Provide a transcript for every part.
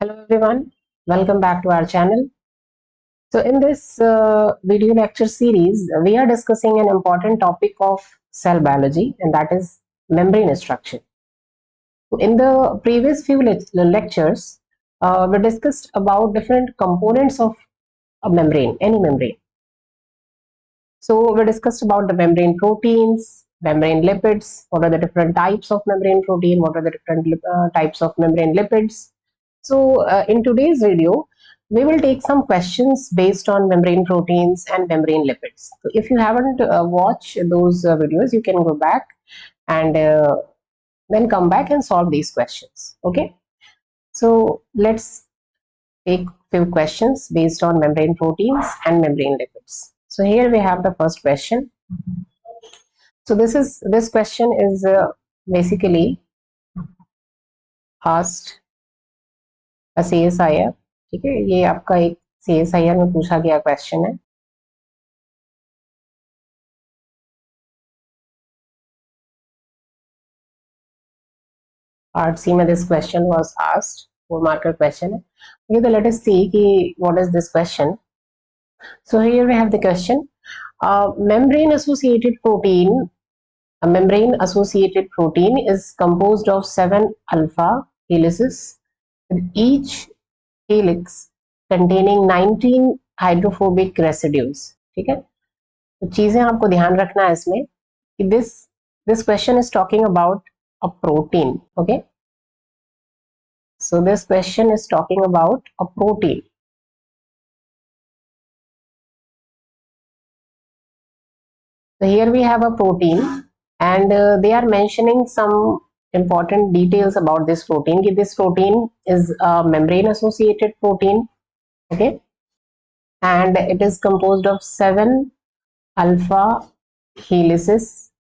Hello everyone, welcome back to our channel. So in this video lecture series, we are discussing an important topic of cell biology, and that is membrane structure. In the previous few lectures, we discussed about different components of a membrane, any membrane. So we discussed about the membrane proteins, membrane lipids, what are the different types of membrane protein, what are the different types of membrane lipids. So in today's video, we will take some questions based on membrane proteins and membrane lipids. So if you haven't watched those videos, you can go back and then come back and solve these questions. Okay. So let's take few questions based on membrane proteins and membrane lipids. So here we have the first question. So this question is basically asked a CSIR. ठीक है, ये आपका एक CSIR में पूछा गया question है. Part C में this question was asked, 4-marker question है. Okay, so let us see कि what is this question. So here we have the question. Membrane associated protein. A membrane associated protein is composed of 7 alpha helices with each helix containing 19 hydrophobic residues. ठीक है, तो चीजें आपको ध्यान रखना है इसमें कि this question is talking about a protein. Okay, so this question is talking about a protein. So here we have a protein, and they are mentioning some important details about this protein. This protein is a membrane associated protein. Okay, and it is composed of 7 alpha helices,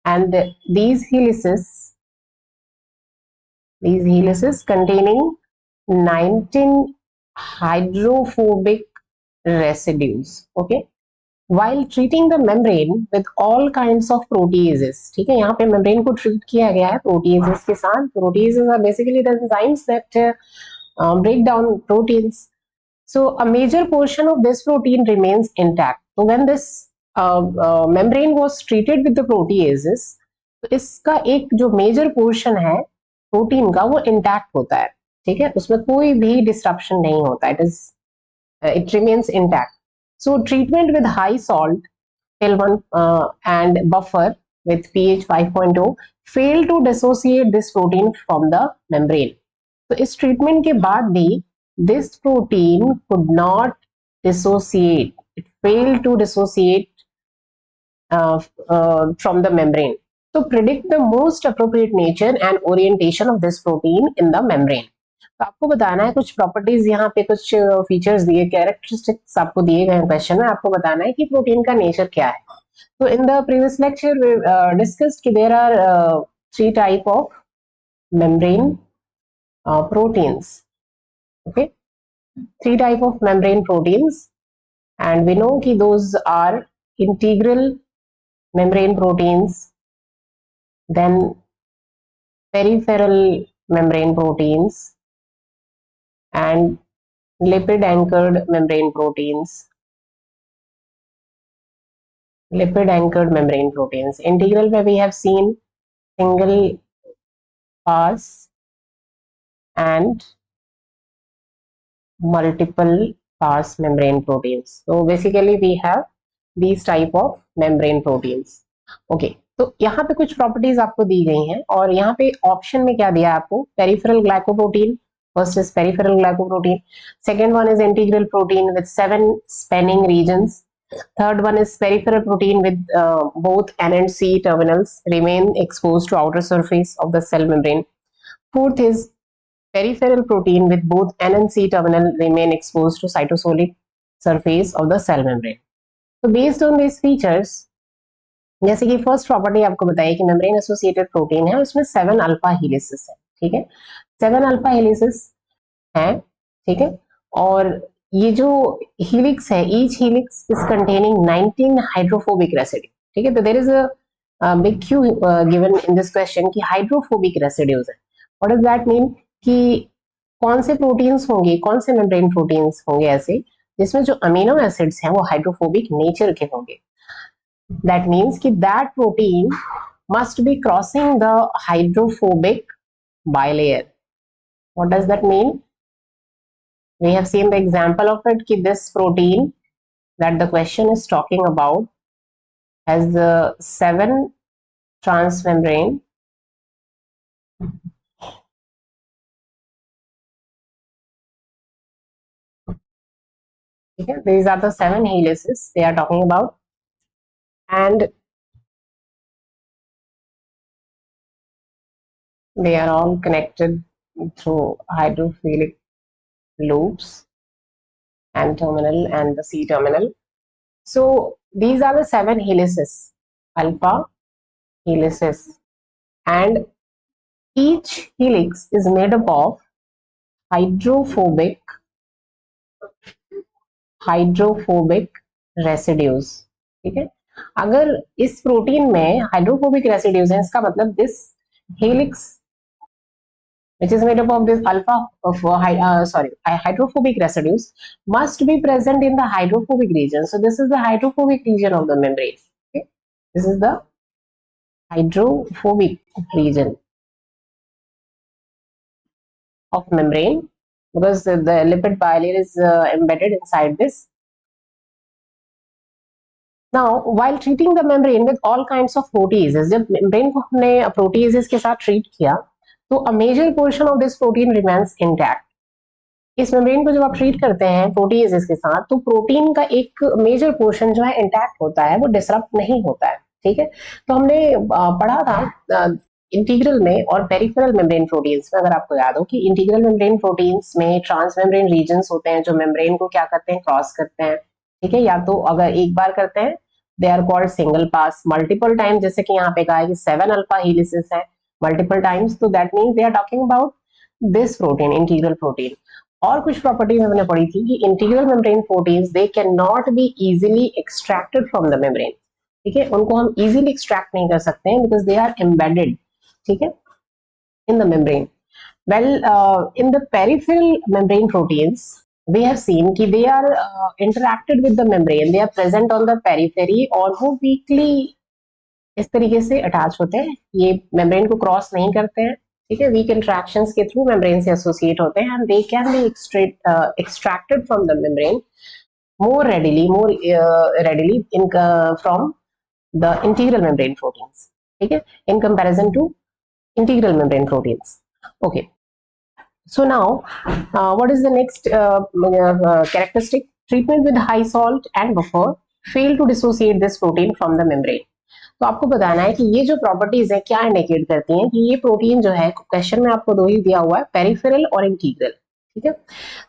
and these helices containing 19 hydrophobic residues. Okay, while treating the membrane with all kinds of proteases. ठीक है, यहाँ पे membrane को treat किया गया है proteases के साथ. Proteases are basically the enzymes that break down proteins. So a major portion of this protein remains intact. So when this membrane was treated with the proteases, तो इसका एक जो major portion है प्रोटीन का वो intact होता है. ठीक है, उसमें कोई भी डिस्ट्रप्शन नहीं होता. It remains intact. So treatment with high salt L1 and buffer with pH 5.0 failed to dissociate this protein from the membrane. तो इस ट्रीटमेंट के बाद भी this protein could not dissociate. It failed to dissociate from the membrane. So predict the most appropriate nature and orientation of this protein in the membrane. तो आपको बताना है कुछ प्रॉपर्टीज, यहाँ पे कुछ फीचर्स दिए, कैरेक्टरिस्टिक्स आपको दिए गए क्वेश्चन में. आपको बताना है कि प्रोटीन का नेचर क्या है. तो in the previous lecture we discussed कि there are 3 type of membrane proteins. Okay, 3 type of membrane proteins, and we know कि those are integral membrane proteins, then peripheral membrane proteins, and lipid anchored membrane proteins. Lipid anchored membrane proteins. Integral where we have seen single pass and multiple pass membrane proteins. So basically we have these type of membrane proteins. Okay, तो यहाँ पे कुछ properties आपको दी गई हैं, और यहाँ पे ऑप्शन में क्या दिया है आपको? Peripheral glycoprotein. First is peripheral glycoprotein. Second one is integral protein with 7 spanning regions. Third one is peripheral protein with both N and C terminals remain exposed to outer surface of the cell membrane. Fourth is peripheral protein with both N and C terminal remain exposed to cytosolic surface of the cell membrane. So based on these features, जैसे कि first property आपको बताइए कि membrane associated protein है, उसमें 7 alpha helices है. ठीक है, 7 अल्फा हेलिसेस है. ठीक है, और ये जो हेलिक्स है, each helix is containing 19 hydrophobic residue. ठीक है, तो there is a big cue given in this question कि हाइड्रोफोबिक रेसिड्यूज है. व्हाट डज दैट मीन कि कौन से प्रोटीन्स होंगे, कौन से मेम्ब्रेन प्रोटीन्स होंगे ऐसे जिसमें जो अमीनो एसिड्स हैं वो हाइड्रोफोबिक नेचर के होंगे. दैट मीन्स कि that protein must be crossing the hydrophobic bilayer. What does that mean? We have seen the example of it कि this protein that the question is talking about has the 7 transmembrane okay, these are the 7 helices they are talking about, and they are all connected through hydrophilic loops and terminal and the C terminal. So these are the 7 helices, alpha helices, and each helix is made up of hydrophobic residues. ठीक है, अगर इस protein में hydrophobic residues है इसका मतलब this helix which is made up of this alpha of hydrophobic residues must be present in the hydrophobic region. So this is the hydrophobic region of the membrane. Okay? This is the hydrophobic region of membrane because the lipid bilayer is embedded inside this. Now, while treating the membrane with all kinds of proteases, जब membrane को हमने proteases के साथ treat किया, तो a major portion of this protein remains intact. इस membrane को जब आप ट्रीट करते हैं प्रोटीएजेस के साथ तो प्रोटीन का एक मेजर पोर्शन जो है इंटैक्ट होता है, वो डिसरप्ट नहीं होता है. ठीक है, तो हमने पढ़ा था इंटीग्रल में और पेरिफेरल मेम्ब्रेन प्रोटीन्स में. अगर आपको याद हो कि इंटीग्रल मेम्ब्रेन प्रोटीन्स में ट्रांसमेम्ब्रेन रीजन्स होते हैं जो मेम्ब्रेन को क्या करते हैं, क्रॉस करते हैं. ठीक है, या तो अगर एक बार करते हैं they are called single pass, multiple time जैसे कि यहाँ पे कहा है कि 7 अल्फा हेलिसेस है मल्टीपल टाइम्स, तो that means they are talking about this protein, integral protein. और कुछ प्रॉपर्टीज हमने पढ़ी थी कि integral membrane proteins they can not be easily extracted from the membrane. ठीक है, उनको हम इजीली एक्सट्रैक्ट नहीं कर सकते हैं बिकॉज दे आर एम्बेडेड. ठीक है, in the membrane. Well in the peripheral membrane proteins we have seen कि they are interacted with the membrane, they are present on the periphery और वो weakly इस तरीके से अटैच होते हैं, ये मेम्ब्रेन को क्रॉस नहीं करते हैं. ठीक है, वीक इंट्रैक्शंस के थ्रू मेम्ब्रेन से एसोसिएट होते हैं and they can be extracted from the membrane more readily in from the integral membrane proteins. ठीक है, in comparison to integral membrane proteins. Okay, so now what is the next characteristic? Treatment with high salt and buffer fail to dissociate this protein from the membrane. तो आपको बताना है कि ये जो properties है क्या इंडिकेट करती हैं कि ये प्रोटीन जो है, क्वेश्चन में आपको दो ही दिया हुआ है, पेरिफेरल और इंटीग्रल. ठीक है,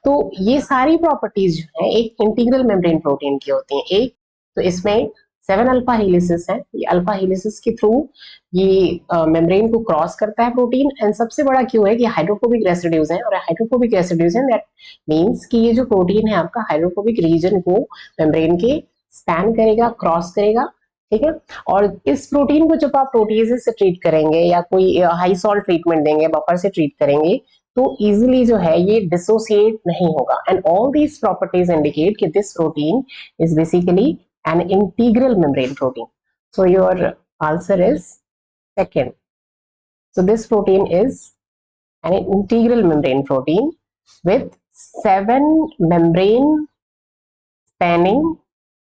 तो ये सारी प्रॉपर्टीज जो है एक इंटीग्रल मेम्ब्रेन प्रोटीन की होती हैं. एक तो इसमें 7 अल्फा हेलिसेस है, ये अल्फा हेलिसेस के थ्रू ये मेम्ब्रेन को क्रॉस करता है प्रोटीन. एंड सबसे बड़ा क्यों है कि हाइड्रोफोबिक रेसिड्यूज हैं, और हाइड्रोफोबिक रेसिड्यूज हैं दैट मींस कि ये जो प्रोटीन है आपका हाइड्रोफोबिक रीजन को मेम्ब्रेन के स्पैन करेगा, क्रॉस करेगा. ठीक है, और इस प्रोटीन को जब आप प्रोटीएजेस से ट्रीट करेंगे या कोई हाई सॉल्ट ट्रीटमेंट देंगे, बफर से ट्रीट करेंगे, तो इजीली जो है ये डिसोसिएट नहीं होगा. And all these properties indicate कि this protein is basically an integral membrane protein. So your answer is second. So this protein is an integral membrane protein with 7 membrane spanning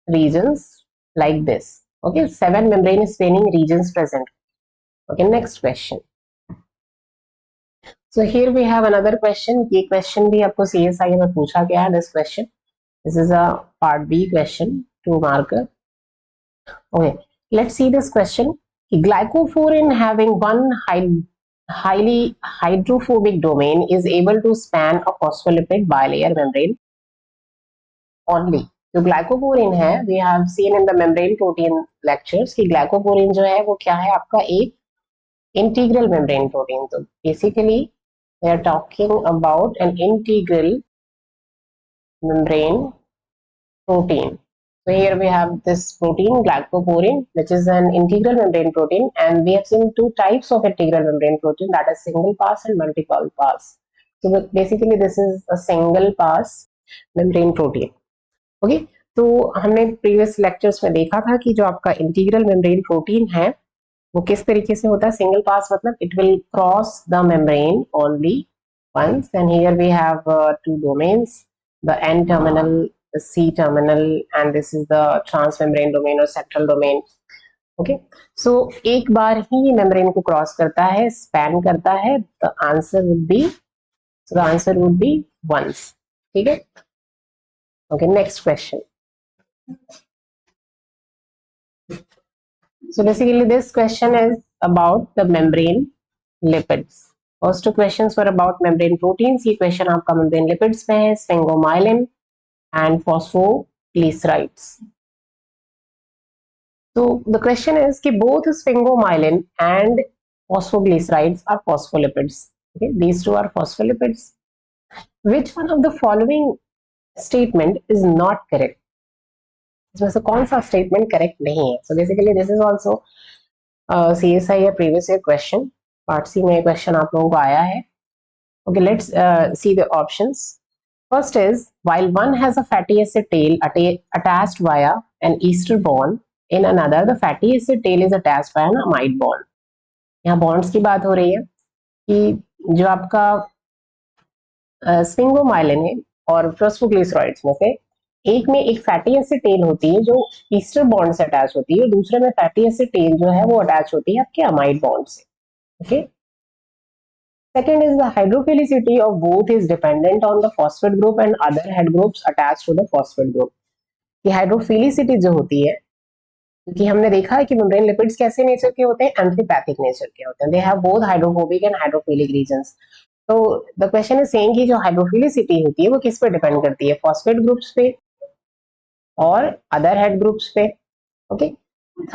regions like this. Okay, 7 membrane spanning regions present. Okay, next question. So here we have another question. ये question भी आपको CSI में पूछा गया है. This question, this is a part B question, 2 marker. Okay, let's see this question. Glycophorin having one highly hydrophobic domain is able to span a phospholipid bilayer membrane only. जो glycophorin है, we have seen in the membrane protein lectures कि glycophorin जो है वो क्या है आपका, एक इंटीग्रल मेम्ब्रेन प्रोटीन. तो basically we are talking about an integral membrane protein. So here we have this protein glycoporin, which is an integral membrane protein, and we have seen 2 types of integral membrane protein, that is single pass and multiple pass. So basically this is a single pass membrane protein. Okay, तो हमने previous lectures में देखा था कि जो आपका integral membrane protein है वो किस तरीके से होता है. सिंगल पास मतलब it will cross the membrane only once, and here we have two domains, the N terminal, the C terminal, and this is the transmembrane domain or central domain. Okay, so एक बार ही membrane को cross करता है, span करता है. The answer would be, so the answer would be once. ठीक है. Okay, next question. So basically this question is about the membrane lipids. First two questions were about membrane proteins. ये question आपका membrane lipids में है, sphingomyelin and phosphoglycerides. So the question is कि both sphingomyelin and phosphoglycerides are phospholipids. Okay, these two are phospholipids. Which one of the following statement is not correct? इसमें से कौन सा statement correct नहीं है? So basically this is also CSI या previous year question. Part C में question आप लोगों को आया है. Okay, let's see the options. First is, while one has a fatty acid tail attached via an ester bond, in another the fatty acid tail is attached by an amide bond. यहाँ bonds की बात हो रही है कि जो आपका sphingomyelin है और फॉस्फोग्लिसराइड्स में से एक में एक फैटी एसिड टेल होती है जो ईस्टर बॉन्ड से अटैच होती है, दूसरे में फैटी एसिड टेल जो है वो अटैच होती है आपके अमाइड बॉन्ड से. Okay. Second is the hydrophilicity of both is dependent on the phosphate group and other head groups attached to the phosphate group. ये हाइड्रोफिलिसिटी जो होती है, क्योंकि हमने देखा है कि मेम्ब्रेन लिपिड्स कैसे नेचर के होते हैं, एम्फीपैथिक नेचर के होते हैं. They have both hydrophobic and hydrophilic reasons. तो द क्वेश्चन इज सेइंग कि जो हाइड्रोफिलिसिटी होती है वो किस पे डिपेंड करती है, फॉस्फेट ग्रुप्स पे और अदर हेड ग्रुप्स पे. Okay.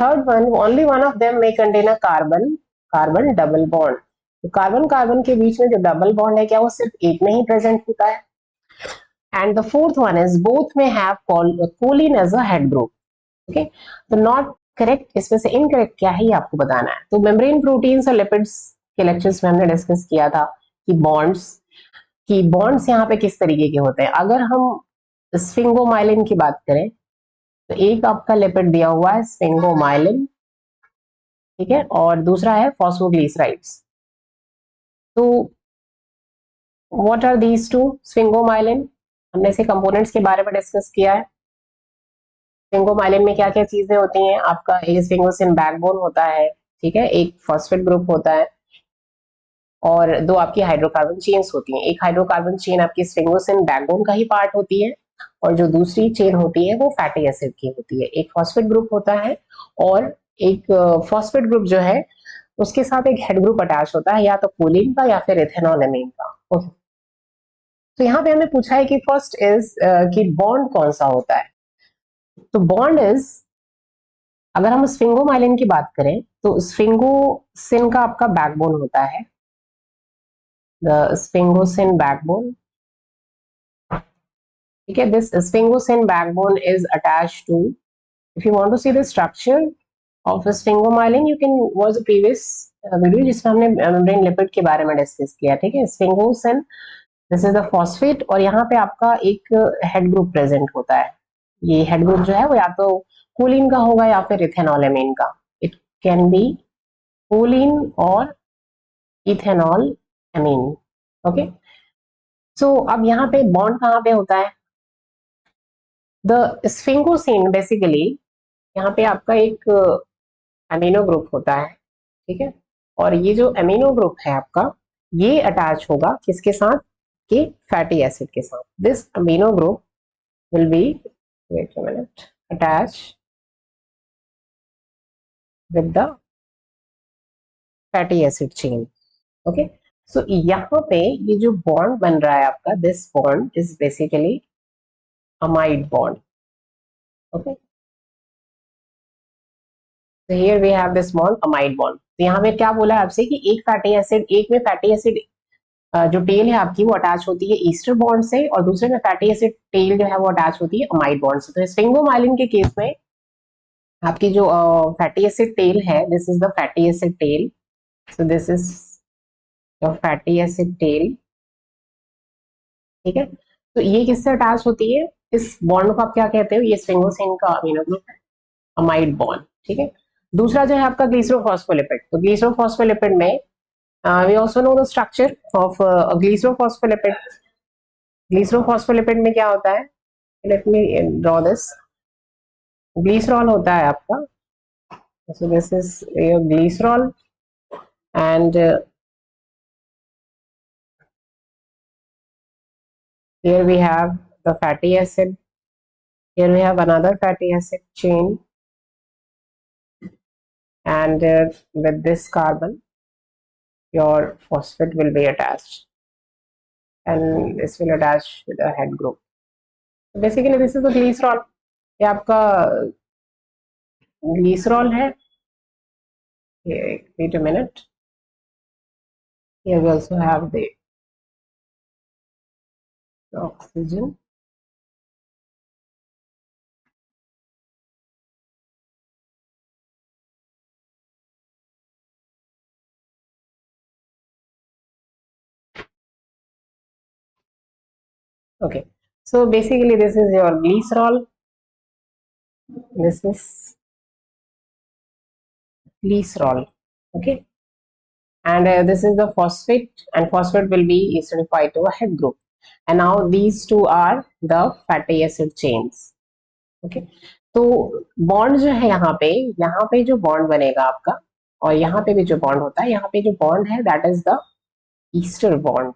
Third one, only one of them may contain a carbon carbon double bond. तो कार्बन कार्बन के बीच में जो डबल बॉन्ड है क्या वो सिर्फ एक में ही प्रेजेंट होता है. And the fourth one is both में have choline as a head group. Okay, तो नॉट करेक्ट, इसमें से इनकरेक्ट क्या है ये आपको बताना है. तो मेम्ब्रेन प्रोटीन्स और लिपिड्स के लेक्चर्स में हमने डिस्कस किया था कि बॉन्ड्स यहाँ पे किस तरीके के होते हैं. अगर हम स्फिंगोमाइलिन की बात करें तो एक आपका लिपिड दिया हुआ है स्फिंगोमाइलिन, ठीक है, और दूसरा है फॉस्फोग्लिसराइड्स. तो what are these two? Sphingomyelin, हमने इसके कंपोनेंट्स के बारे में डिस्कस किया है. स्फिंगोमाइलिन में क्या क्या चीजें होती हैं, आपका एक स्फिंगोसिन बैकबोन होता है, ठीक है, एक फॉस्फेट ग्रुप होता है और दो आपकी हाइड्रोकार्बन चेन्स होती हैं. एक हाइड्रोकार्बन चेन आपकी स्फिंगोसिन बैकबोन का ही पार्ट होती है और जो दूसरी चेन होती है वो फैटी एसिड की होती है. एक फॉस्फेट ग्रुप होता है और एक फॉस्फेट ग्रुप जो है उसके साथ एक हेड ग्रुप अटैच होता है, या तो कोलिन का या फिर इथेनॉल एमीन का. ओके, तो यहाँ पे हमें पूछा है कि फर्स्ट इज कि बॉन्ड कौन सा होता है. तो बॉन्ड इज, अगर हम स्फिंगोमाइलिन की बात करें तो स्फिंगोसिन का आपका बैकबोन होता है, द स्फिंगोसिन बैकबोन. ठीक है, this sphingosine backbone is attached to, if you want to see the structure of sphingomyelin you can watch the previous video जिसमें हमने मेम्ब्रेन लिपिड के बारे में डिस्कस किया. ठीक है, sphingosine, this is the phosphate और यहाँ पे आपका एक हेड ग्रुप प्रेजेंट होता है. ये हेड ग्रुप जो है वो या तो कोलिन का होगा या फिर इथेनॉल एमीन का. इट कैन बी कोलिन और इथेनॉल एमीन. ओके, सो अब यहाँ पे बॉन्ड कहाँ पे होता है? द स्फिंगोसिन बेसिकली यहाँ पे आपका एक अमीनो ग्रुप होता है, ठीक है, और ये जो अमीनो ग्रुप है आपका ये अटैच होगा किसके साथ, कि फैटी एसिड के साथ. This amino group will be, wait a minute, attach with the fatty acid chain. Okay, so यहाँ पे ये जो बॉन्ड बन रहा है आपका, this bond is basically amide bond. Okay, so here we have this bond, amide bond. तो यहाँ पे क्या बोला है आपसे कि एक फैटी एसिड, एक में फैटी एसिड जो टेल है आपकी वो अटैच होती है ईस्टर बॉन्ड से और दूसरे में फैटी एसिड टेल जो है वो अटैच होती है अमाइड बॉन्ड से. तो स्फिंगोमाइलिन के केस में आपकी जो फैटी एसिड टेल है, this is the fatty acid tail. So this is the fatty acid tail ठीक है, तो ये किससे अटैच होती है, इस बॉन्ड को आप क्या कहते हो, ये स्फिंगोसिन का अमीनो ग्रुप है, अमाइड बॉन्ड। ठीक है, दूसरा जो है आपका ग्लीसरोफॉस्फोलिपिड, तो ग्लीसरोफॉस्फोलिपिड में we also know the structure of glycerophospholipid. Glycerophospholipid में क्या होता है, let me draw this, glycerol होता है आपका, so this is your glycerol, and here we have the fatty acid, here we have another fatty acid chain, and with this carbon your phosphate will be attached, and this will attach with a head group. So basically this is the glycerol, ये आपका glycerol है, wait a minute, here we also have the oxygen. Okay, so basically this is your glycerol, this is glycerol. Okay, and this is the phosphate, and phosphate will be acidified to a head group, and now these two are the fatty acid chains. Okay, तो bond जो है यहाँ पे जो bond बनेगा आपका, और यहाँ पे भी जो बॉन्ड होता है, यहाँ पे जो बॉन्ड है that is the ester bond.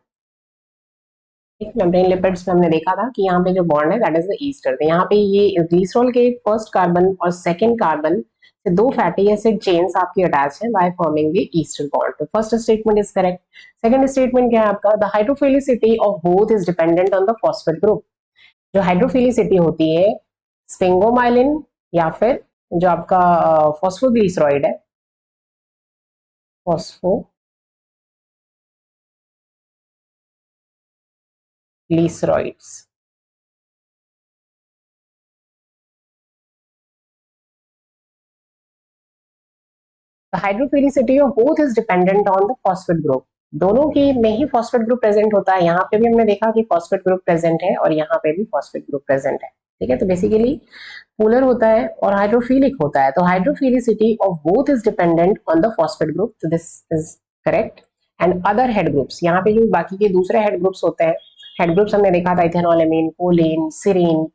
Membrane lipids में हमने देखा था कि यहाँ पे जो बॉन्ड है दैट इज द ईस्टर, तो यहाँ पे ये ग्लिसरॉल के फर्स्ट कार्बन और सेकंड कार्बन से दो फैटी एसिड चेन्स आपकी अटैच है by forming the ester bond. तो first statement is correct. Second statement क्या है आपका, the hydrophilicity of both is dependent on the phosphate group. जो हाइड्रोफिलिसिटी होती है स्फिंगोमाइलिन या फिर जो आपका फॉस्फोग्लिसरॉइड है, फॉस्फोग्लिसरॉइड्स, The hydrophilicity of both is dependent on the phosphate group. दोनों की में ही फॉस्फेट ग्रुप प्रेजेंट होता है, यहाँ पे भी हमने देखा कि फॉस्फेट ग्रुप प्रेजेंट है और यहाँ पे भी फॉस्फेट ग्रुप प्रेजेंट है। ठीक है, तो बेसिकली पोलर होता है और हाइड्रोफिलिक होता है, तो hydrophilicity of both is dependent on the phosphate group, तो this is correct. And other head groups, यहाँ पे जो बाकी के दूसरे हेड ग्रुप्स होते हैं, हेड ग्रुप्स हमने देखा था इथेनॉलमीन, कोलिन, सिरीन,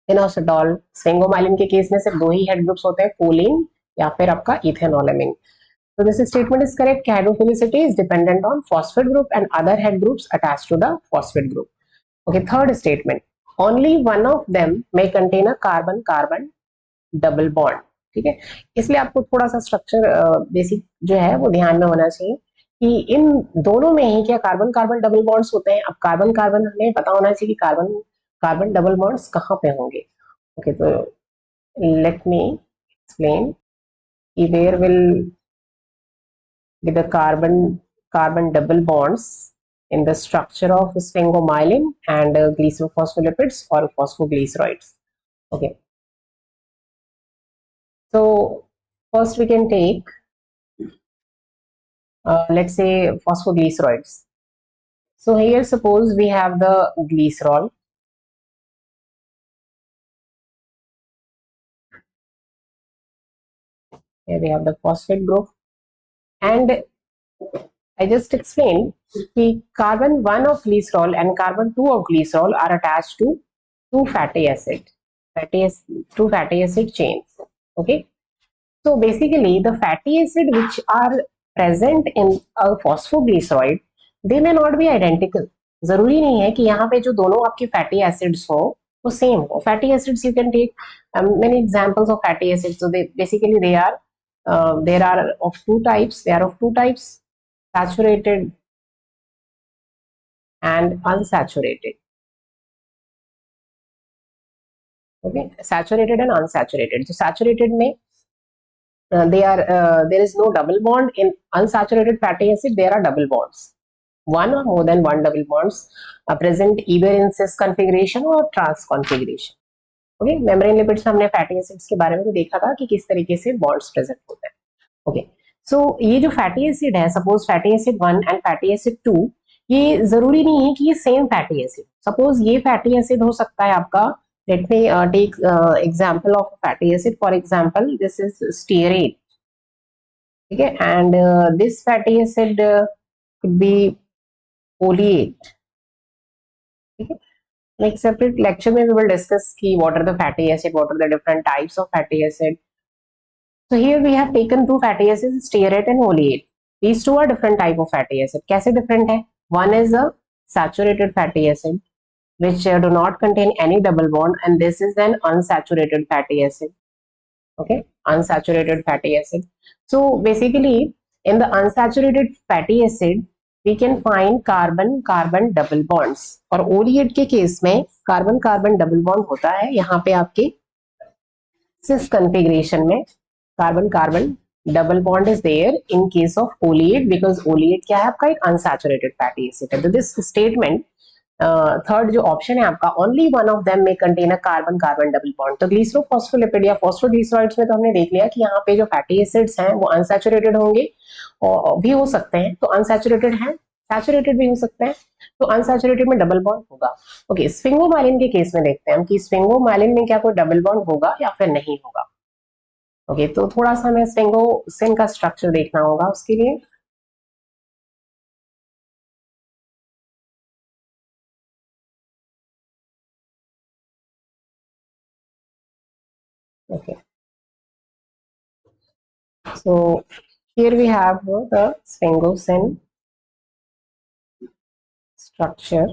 इनोसिटॉल। स्फिंगोमाइलिन के केस में सिर्फ दो ही हेड ग्रुप्स होते हैं, कोलिन या फिर आपका इथेनॉलमीन। So this statement is correct. Hydrophilicity is dependent on phosphate group and other head groups attached to the phosphate group. Okay, third statement. Only one of them may contain a carbon-carbon double bond. ठीक है, इसलिए आपको थोड़ा सा structure basic जो है वो ध्यान में होना चाहिए कि इन दोनों में ही क्या कार्बन कार्बन डबल बॉन्ड्स होते हैं। अब कार्बन कार्बन हमें पता होना चाहिए कि कार्बन कार्बन डबल बॉन्ड्स कहाँ पे होंगे। ओके, तो लेट मी एक्सप्लेन कि where will with the carbon double bonds in the structure of sphingomyelin and glycophospholipids or phosphoglycerides. Okay, so first we can take let's say phosphoglycerides. So here suppose we have the glycerol, here we have the phosphate group, and I just explained the carbon 1 of glycerol and carbon 2 of glycerol are attached to two two fatty acid chains. Okay, so basically the fatty acid which are present in a phosphoglyceride, they may not be identical. जरूरी नहीं है कि यहाँ पे जो दोनों आपके fatty acids हो वो सेम हो। Fatty acids you can take many examples of fatty acids. So they basically they are there are of two types. They are of two types: saturated and unsaturated. Okay, saturated and unsaturated. So saturated में they are there is no double bond. In unsaturated fatty acid there are double bonds, one or more than one double bonds are present either in cis configuration or trans configuration. Okay, membrane lipids में हमने fatty acids के बारे में भी देखा था कि किस तरीके से बॉन्ड्स प्रेजेंट होते हैं। ओके, सो ये जो फैटी एसिड है, suppose fatty acid 1 and fatty acid 2, ये जरूरी नहीं है कि ये सेम फैटी एसिड, सपोज ये फैटी एसिड हो सकता है आपका, let me take example of fatty acid, for example this is stearate, ठीक है, and this fatty acid could be oleate, ठीक है। Like separate lecture में we will discuss कि what are the fatty acid, what are the different types of fatty acid. So here we have taken two fatty acids, stearate and oleate. These two are different type of fatty acid. कैसे different है? One is a saturated fatty acid which do not contain any double bond, and this is an unsaturated fatty acid. Okay, unsaturated fatty acid. So basically in the unsaturated fatty acid we can find carbon carbon double bonds, और ओलिएट के case में carbon carbon double bond होता है यहाँ पे आपके cis configuration में, carbon carbon double bond is there in case of oleate, because oleate क्या है आपका, एक अनसैचुरेटेड फैटी एसिड है। तो दिस स्टेटमेंट थर्ड जो ऑप्शन है आपका, ओनली वन ऑफ देम में contain a carbon carbon double bond. तो ग्लिसरोफॉस्फोलिपिड या फॉस्फोग्लिसराइड्स में तो हमने देख लिया कि यहाँ पे जो फैटी एसिड्स हैं वो अनसैचुरेटेड होंगे और भी हो सकते हैं, तो अनसैचुरेटेड है, सैचुरेटेड भी हो सकते हैं, तो अनसैचुरेटेड में डबल बॉन्ड होगा। ओके, स्फिंगोमाइलिन के केस में देखते हैं हम कि स्फिंगोमाइलिन में क्या कोई डबल बॉन्ड होगा या फिर नहीं होगा। ओके, तो थोड़ा सा हमें स्फिंगोसिन का स्ट्रक्चर देखना होगा उसके लिए। Okay, so here we have the sphingosine structure.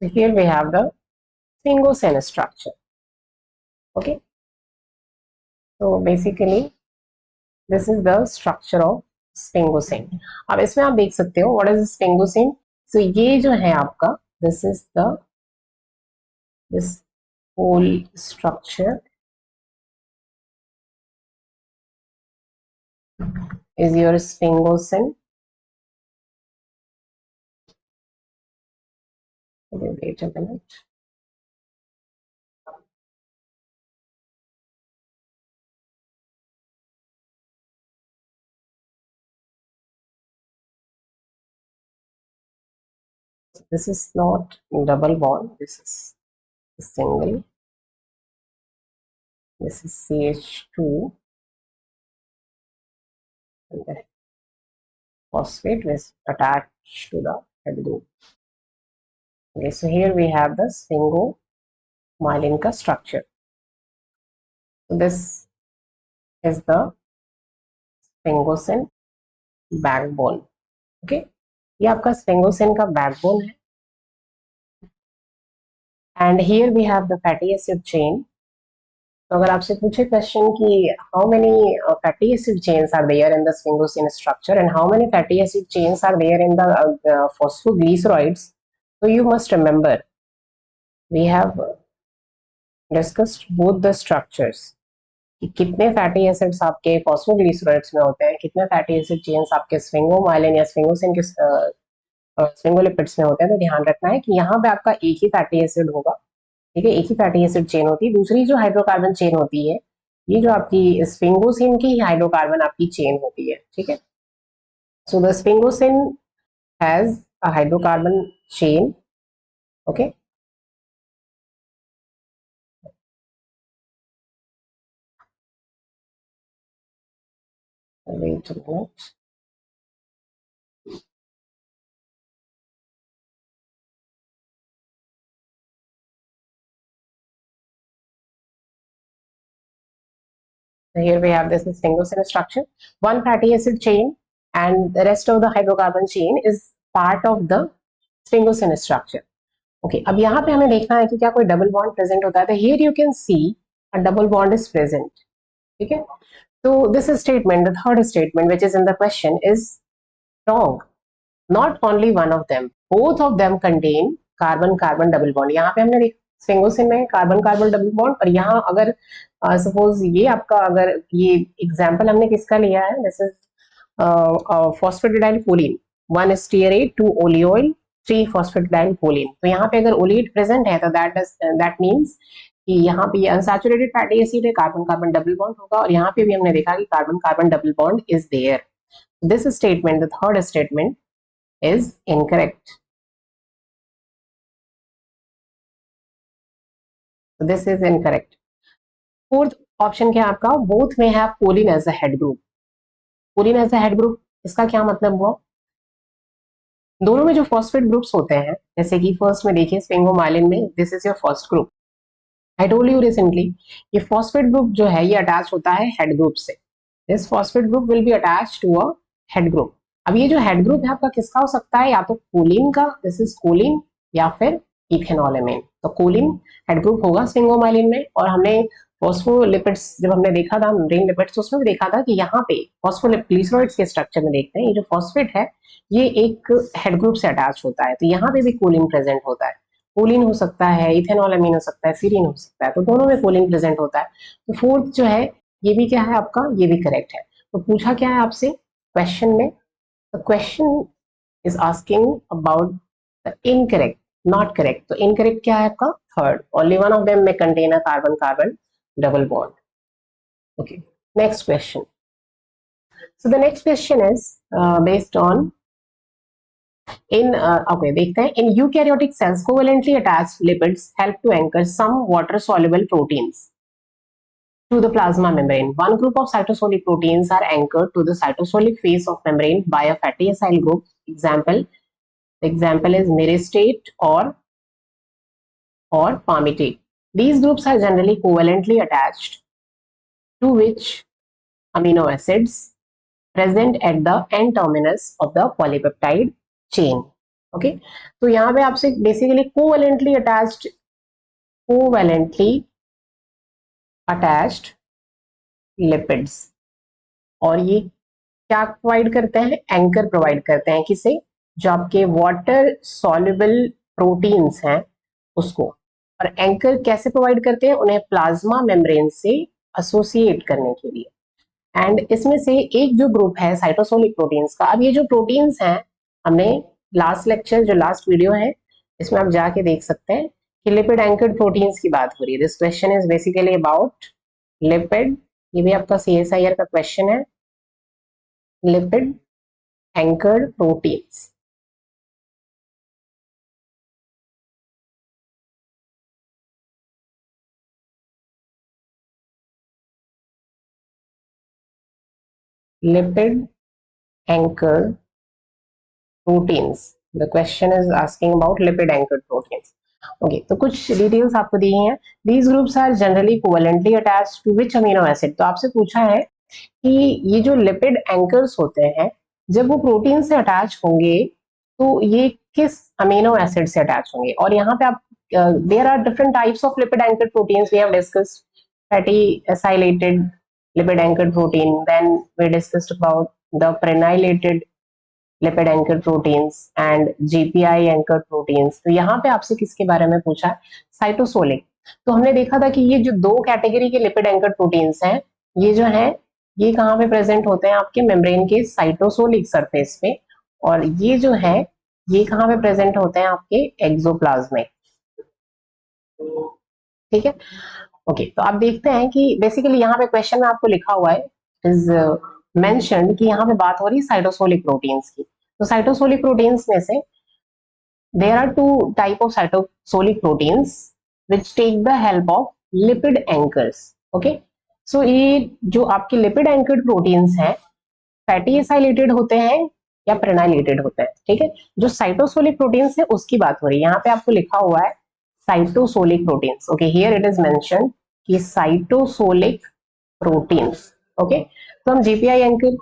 So here we have the sphingosine structure. Okay, so basically this is the structure of sphingosine. अब इसमें आप देख सकते हो what is sphingosine. So ये जो है आपका, this is the this whole structure is your sphingosine. Okay, wait a minute. This is not double bond, this is single. This is CH2 and the phosphate is attached to the head group. Okay, so here we have the sphingomyelin ka structure. So this is the sphingosine backbone. Okay, ये आपका sphingosine का backbone है, and here we have the fatty acid chain. तो अगर आपसे पूछे question कि how many fatty acid chains are there in the sphingosine structure and how many fatty acid chains are there in the phosphoglycerides, so you must remember we have discussed both the structures कि कितने fatty acids आपके phosphoglycerides में होते हैं, कितने fatty acid chains आपके sphingomyelin या sphingosine के स्फिंगोलिपिड्स में होते हैं। तो ध्यान रखना है कि यहाँ पे आपका एक ही फैटी एसिड होगा, ठीक है, एक ही फैटी एसिड चेन होती है। दूसरी जो हाइड्रोकार्बन चेन होती है, ये जो आपकी स्फिंगोसिन की हाइड्रोकार्बन आपकी चेन होती है, ठीक है। So the sphingosine has a hydrocarbon chain. Okay, wait a minute. So here we have this sphingosine structure, one fatty acid chain, and the rest of the hydrocarbon chain is part of the sphingosine structure. Okay, अब यहाँ पे हमें देखना है कि क्या कोई double bond present होता है। तो here you can see a double bond is present, ठीक है। तो this statement, the third statement which is in the question is wrong. Not only one of them, both of them contain carbon carbon double bond. यहाँ पे हमने sphingosine में carbon carbon double bond, और यहाँ अगर सपोज ये आपका, अगर ये एग्जांपल हमने किसका लिया है, this is phosphatidyl one stearate two oleoyl 3 phosphatidyl तो यहाँ पे अगर ओलिएट प्रेजेंट है तो दैट मीन्स कि यहाँ पे ये अनसैचुरेटेड फैटी एसिड है, कार्बन कार्बन डबल बॉन्ड होगा, और यहाँ पे भी हमने देखा कि carbon carbon double bond is there. This statement, the third statement is incorrect. So this is incorrect. Fourth option क्या है आपका, both may have choline as a head group. choline as a head group, इसका क्या मतलब हुआ, दोनों में जो फॉस्फेट ग्रुप्स होते हैं, जैसे कि फर्स्ट में देखिए स्फिंगोमाइलिन में, this is your first group. I told you recently, ये फॉस्फेट ग्रुप जो है ये अटैच होता है हेड ग्रुप से। This phosphate group will be attach to a head group. अब ये जो हेड ग्रुप है आपका किसका हो सकता है, या तो कोलिन का, दिस इज कोलिन, या फिर इथेनॉलेमिन। तो कोलिन हेड ग्रुप होगा स्फिंगोमाइलिन में। और हमने फॉस्फोलिपिड्स जब हमने देखा था, मेम्ब्रेन लिपिड्स, उसमें भी देखा था कि यहाँ पे फॉस्फोग्लिसराइड्स के स्ट्रक्चर में देखते हैं ये जो फॉस्फेट है ये एक हेड ग्रुप से अटैच होता है। तो यहाँ पे भी कोलिन प्रेजेंट होता है, कोलिन हो सकता है, इथेनॉलेमिन हो सकता है, सीरीन हो सकता है, तो दोनों में कोलिन प्रेजेंट होता है। तो फोर्थ जो है ये भी क्या है आपका, ये भी करेक्ट है। तो पूछा क्या है आपसे क्वेश्चन में, the question is asking about the incorrect, not correct. तो इनकरेक्ट क्या है आपका, third, only one of them में contain a carbon carbon double bond. Okay, next question. So the next question is based on okay, देखते हैं, in eukaryotic cells covalently attached lipids help to anchor some water soluble proteins to the plasma membrane. One group of cytosolic proteins are anchored to the cytosolic face of membrane by a fatty acyl group. Example is myristate or palmitate. These groups are generally covalently attached to which amino acids present at the end terminus of the polypeptide chain. Okay, तो यहाँ पे आपसे basically covalently attached lipids, और ये क्या provide करते हैं, anchor provide करते हैं, किसे, जो आपके वाटर सॉल्युबल प्रोटीन्स हैं उसको। और एंकर कैसे प्रोवाइड करते हैं, उन्हें प्लाज्मा मेम्ब्रेन से एसोसिएट करने के लिए। एंड इसमें से एक जो ग्रुप है साइटोसोलिक प्रोटीन्स का, अब ये जो प्रोटीन्स हैं हमने लास्ट लेक्चर, जो लास्ट वीडियो है इसमें आप जाके देख सकते हैं कि लिपिड एंकर्ड प्रोटीन्स की बात हो रही है। This question is basically about lipid, ये भी आपका CSIR का क्वेश्चन है, lipid anchored proteins. lipid anchored proteins, the question is asking about lipid anchored proteins. Okay, तो कुछ डिटेल्स आपको दी हैं। These groups are generally covalently attached to which amino acid. तो आपसे पूछा है कि ये जो लिपिड एंकर्स होते हैं जब वो प्रोटीन से अटैच होंगे तो ये किस अमीनो एसिड से अटैच होंगे। और यहाँ पे आप there are different types of lipid anchored proteins we have discussed, fatty acylated lipid anchored protein, then we discussed about the prenylated lipid anchored proteins and GPI anchored proteins. तो यहाँ पे आपसे किसके बारे में पूछा है, साइटोसोलिक। तो हमने देखा था कि ये जो दो कैटेगरी के लिपिड एंकर्ड प्रोटीन्स हैं ये जो है ये कहाँ पे प्रेजेंट होते हैं, आपके मेम्ब्रेन के साइटोसोलिक सरफेस पे, और ये जो है ये कहाँ पे प्रेजेंट होते हैं, आपके एक्सोप्लाज्म। ठीक है, ओके। तो आप देखते हैं कि बेसिकली यहाँ पे क्वेश्चन में आपको लिखा हुआ है इज मेंशन्ड कि यहाँ पे बात हो रही है साइटोसोलिक प्रोटीन्स की। तो साइटोसोलिक प्रोटीन्स में से there are two type of cytosolic proteins which take the help of lipid anchors. Okay, so ये जो आपके लिपिड एंकर्ड प्रोटीन्स हैं फैटी एसाइलेटेड होते हैं या प्रेनाइलेटेड होते हैं। ठीक है, जो साइटोसोलिक प्रोटीन्स है उसकी बात हो रही है। यहाँ पे आपको लिखा हुआ है cytosolic proteins. Okay, here it is mentioned कि साइटोसोलिक प्रोटीन्स। ओके, तो हम जीपीआई एंकर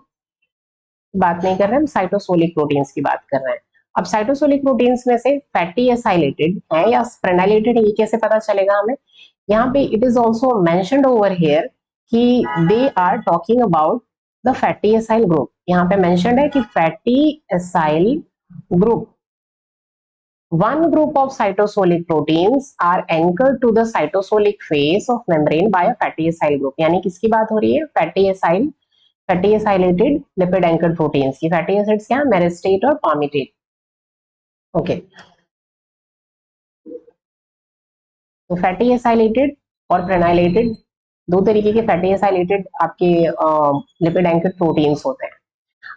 बात नहीं कर रहे हैं, हम साइटोसोलिक प्रोटीन्स की बात कर रहे हैं। अब साइटोसोलिक प्रोटीन्स में से फैटी एसाइलेटेड है या स्प्रेनाइलेटेड है, ये कैसे पता चलेगा हमें? यहाँ पे it is also mentioned over here कि they are talking about the fatty acyl group. यहाँ पे मेंशन्ड है कि fatty acyl group, one group of cytosolic proteins are anchored to the cytosolic face of membrane by a fatty acyl group। यानी किसकी बात हो रही है? Fatty acylated lipid anchored proteins की। फैटी एसिड्स क्या? मेरिस्टेट और पामिटेट। ओके, तो फैटी एसाइलेटेड और प्रेनाइलेटेड, दो तरीके के फैटी एसाइलेटेड आपके लिपिड एंकर्ड प्रोटीन्स होते हैं।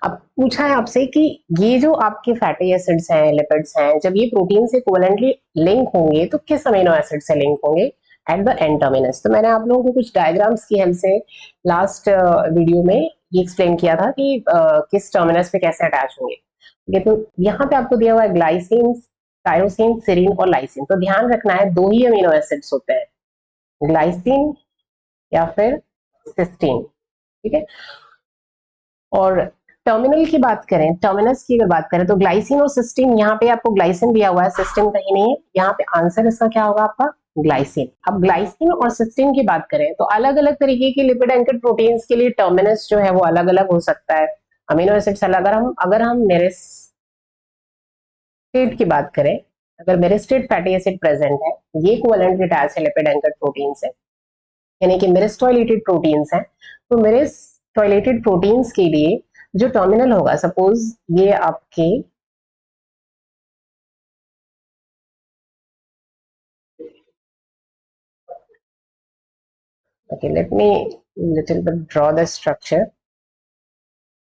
अब पूछा है आपसे कि ये जो आपके फैटी एसिड्स हैं, लिपिड्स हैं, जब ये प्रोटीन से कोवेलेंटली लिंक होंगे तो किस अमीनो एसिड से लिंक होंगे? At the end terminus. तो मैंने आप लोगों को कुछ डायग्राम्स की हेल्प से लास्ट वीडियो में ये एक्सप्लेन किया था कि किस टर्मिनस पे कैसे अटैच होंगे। तो यहाँ पे आपको दिया हुआ है ग्लाइसिन, टायरोसिन, सेरीन और लाइसिन। तो ध्यान रखना है दो ही अमीनो एसिड्स होते हैं, ग्लाइसिन या फिर सिस्टीन, ठीक है। और टर्मिनल की बात करें, टर्मिनस की अगर बात करें तो ग्लाइसिन और सिस्टीन, यहाँ पे आपको ग्लाइसिन दिया हुआ है, सिस्टीन कहीं नहीं है। यहाँ पे आंसर इसका क्या होगा आपका? ग्लाइसिन। अब ग्लाइसिन और सिस्टीन की बात करें तो अलग अलग तरीके की लिपिड एंकर्ड प्रोटीन्स के लिए टर्मिनस जो है वो अलग अलग हो सकता है, अमीनो एसिड्स अलग। अगर हम मेरिस्टेट की बात करें, अगर मेरिस्टेट फैटी एसिड प्रेजेंट है, ये कोवेलेंटली अटैच है लिपिड एंकर्ड प्रोटीन से, यानी कि मेरिस्टोइलेटेड प्रोटीन्स हैं, तो मेरिस्टोइलेटेड प्रोटीन्स के लिए जो टर्मिनल होगा, सपोज ये आपके okay, let me little bit draw the structure,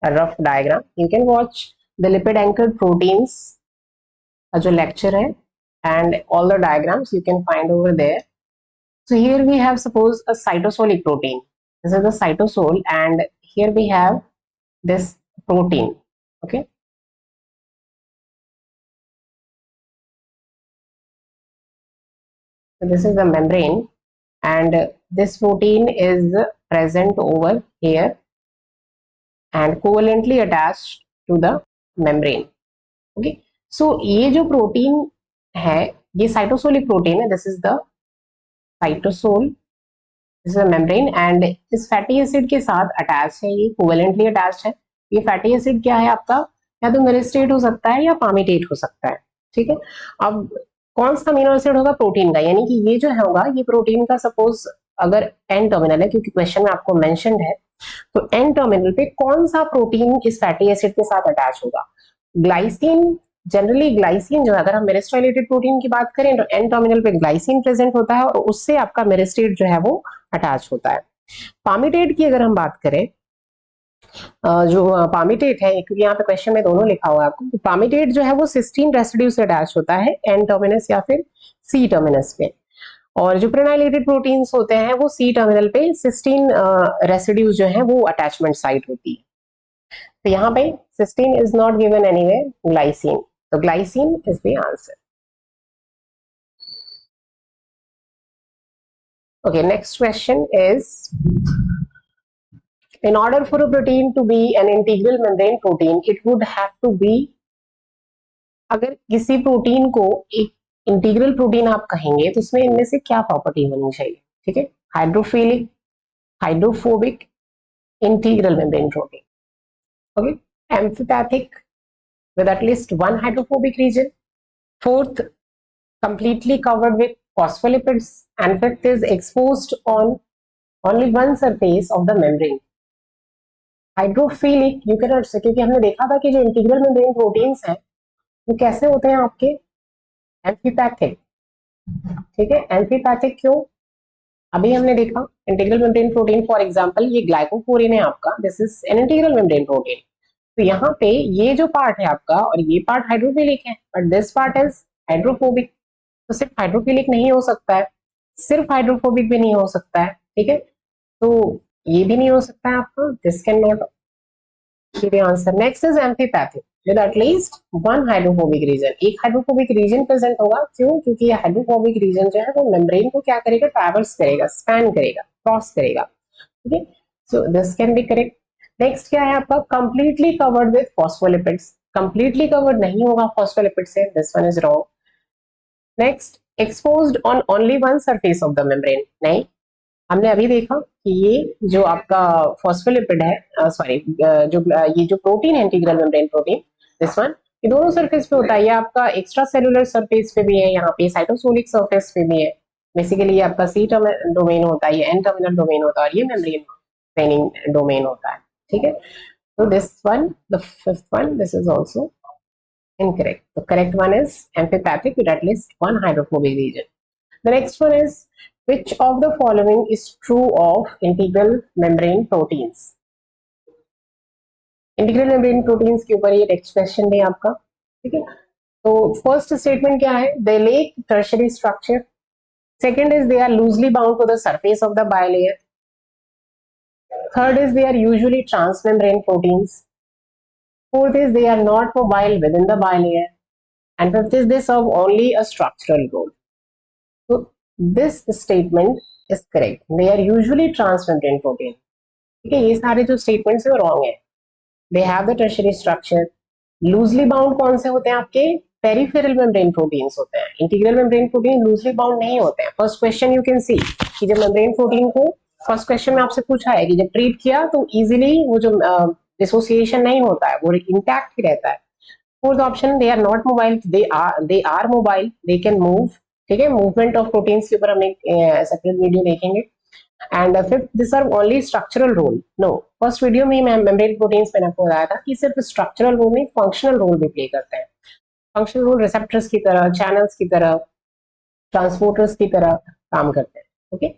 a rough diagram. You can watch the lipid anchored proteins का जो lecture है, and all the diagrams you can find over there. So here we have suppose a cytosolic protein. This is the cytosol, and here we have this protein. Okay. So this is the membrane, and this protein is present over here and covalently attached to the membrane. Okay. So ये जो protein है ये cytosolic protein है, this is the cytosol, this is the membrane, and इस fatty acid के साथ attach है, ये कोवेलेंटली अटैच है। ये फैटी एसिड क्या है आपका? या तो मेरिस्टेट हो सकता है या पामिटेट हो सकता है, ठीक है। अब कौन सा अमीनो एसिड होगा? प्रोटीन का, यानी कि ये जो है होगा ये प्रोटीन का, सपोज अगर एन टर्मिनल है, क्योंकि क्वेश्चन में आपको मेंशन्ड है, तो एन टर्मिनल पे कौन सा प्रोटीन इस फैटी एसिड के साथ अटैच होगा? ग्लाइसिन। जनरली ग्लाइसिन जो है, अगर हम मेरिस्टोइलेटेड प्रोटीन की बात करें तो एन टर्मिनल पे ग्लाइसिन प्रेजेंट होता है और उससे आपका मेरिस्टेट जो है वो अटैच होता है। पामिटेट की अगर हम बात करें, जो पामिटेट है, क्योंकि यहाँ पे क्वेश्चन में दोनों लिखा हुआ है आपको, तो पामिटेट जो है वो सिस्टीन रेसिड्यू से अटैच होता है एन टर्मिनस या फिर सी टर्मिनस पे, और जो प्रेनाइलेटेड प्रोटीन्स होते हैं वो सी टर्मिनल पे सिस्टीन रेसिड्यूज जो है वो अटैचमेंट साइट होती है। तो यहाँ पे cysteine is not given anywhere, glycine, तो glycine is the answer. Okay, next question is, in order for a protein to be an integral membrane protein, it would have to be, अगर किसी protein को एक integral protein आप कहेंगे तो उसमें इनमें से क्या प्रॉपर्टी होनी चाहिए? ठीक है, hydrophilic, hydrophobic, integral membrane protein. Okay, amphipathic with at least one hydrophobic region. Fourth, completely covered with phospholipids, and fifth is exposed on only one surface of the membrane. Hydrophilic you can not से, क्योंकि हमने देखा था कि जो integral membrane proteins हैं वो कैसे होते हैं आपके? एम्फीपैथिक, ठीक है। एम्फीपैथिक क्यों? अभी हमने देखा integral membrane protein, for example ये ग्लाइकोपोरिन है आपका, this is an integral membrane protein. तो यहाँ पे ये जो पार्ट है आपका और ये पार्ट हाइड्रोफिलिक है, but this part is hydrophobic. तो सिर्फ हाइड्रोफिलिक नहीं हो सकता है, सिर्फ हाइड्रोफोबिक भी नहीं हो सकता है, ठीक है। तो ये भी नहीं हो सकता है आपका, this can not be the answer. Next is amphipathic with at least one hydrophobic region, एक हाइड्रोफोबिक रीजन प्रेजेंट होगा। क्यों? क्योंकि ये हाइड्रोफोबिक रीजन जो है वो मेम्ब्रेन को क्या करेगा? ट्रैवर्स करेगा, स्पैन करेगा, क्रॉस करेगा, ठीक है। So this can be correct. Next क्या है आपका? Completely covered with phospholipids. Completely covered नहीं होगा फॉस्फोलिपिड से, this one is wrong. Next, exposed on only one surface of the membrane. नहीं, हमने अभी देखा कि ये जो आपका फॉस्फोलिपिड है, सॉरी जो ये जो प्रोटीन है integral membrane protein, this one, ये दोनों सरफेस पे होता है. ये आपका एक्स्ट्रा सेलुलर सरफेस पे भी है, यहाँ पे साइटोसोलिक सरफेस पे भी है. बेसिकली ये आपका सी डोमेन होता है, ये एन टर्मिनल डोमेन होता है, और ये मेम्ब्रेन स्पेनिंग डोमेन होता है. ठीक है, तो this one, the fifth one, this is also incorrect. The correct one is amphipathic with at least one hydrophobic region. The next one is, which of the following is true of integral membrane proteins? Integral membrane proteins के ऊपर ये next question है आपका. ठीक है, तो first statement क्या है? They lack tertiary structure. Second is they are loosely bound to the surface of the bilayer. Third is they are usually transmembrane proteins. Fourth is they are not mobile within the bilayer, and fifth is they serve only a structural role. So this statement is correct. They are usually transmembrane protein. ठीक है, ये सारे जो statements है wrong है. They have the tertiary structure. Loosely bound कौन से होते हैं आपके? Peripheral membrane proteins होते हैं. Integral membrane protein loosely bound नहीं होते हैं. First question you can see कि जब membrane protein को फर्स्ट क्वेश्चन में आपसे पूछा है कि जब ट्रीट किया तो इजीली वो जो डिसोसिएशन नहीं होता है, वो इंटैक्ट ही रहता है. Fourth option, they are not mobile, they are mobile, they can move. ठीक है, मूवमेंट ऑफ प्रोटीन्स के ऊपर हम एक सेपरेट वीडियो देखेंगे. And fifth, this are only structural role. No, first video में मेम्ब्रेन प्रोटीन्स मैंने आपको बताया था कि सिर्फ स्ट्रक्चरल रोल नहीं, फंक्शनल रोल भी प्ले करते हैं. फंक्शनल रोल रिसेप्टर्स की तरह, चैनल्स की तरह, ट्रांसपोर्टर्स की तरह काम करते हैं. Okay,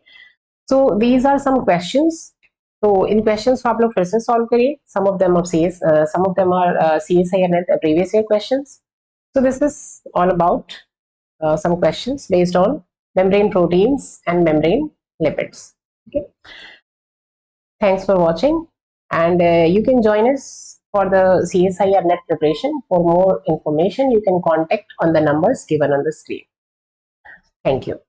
so these are some questions. तो इन क्वेश्चंस को आप लोग फिर से सॉल्व करिए. Some of them are CSI and previous year questions. So this is all about some questions based on membrane proteins and membrane lipids. Okay, thanks for watching, and you can join us for the CSI or NET preparation. For more information you can contact on the numbers given on the screen. Thank you.